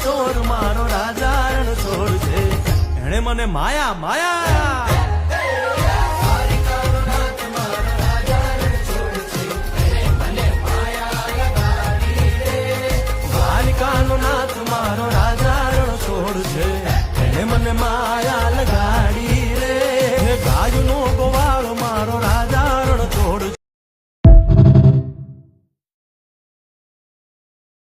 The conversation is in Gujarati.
ચોર મારો રાજા રણ છોડ છે. એણે મને માયા માયા દ્વારિકાનો નાથ મારો રાજા રણ છોડ છે. એને મને માયા લગાડી રે. ગાયનું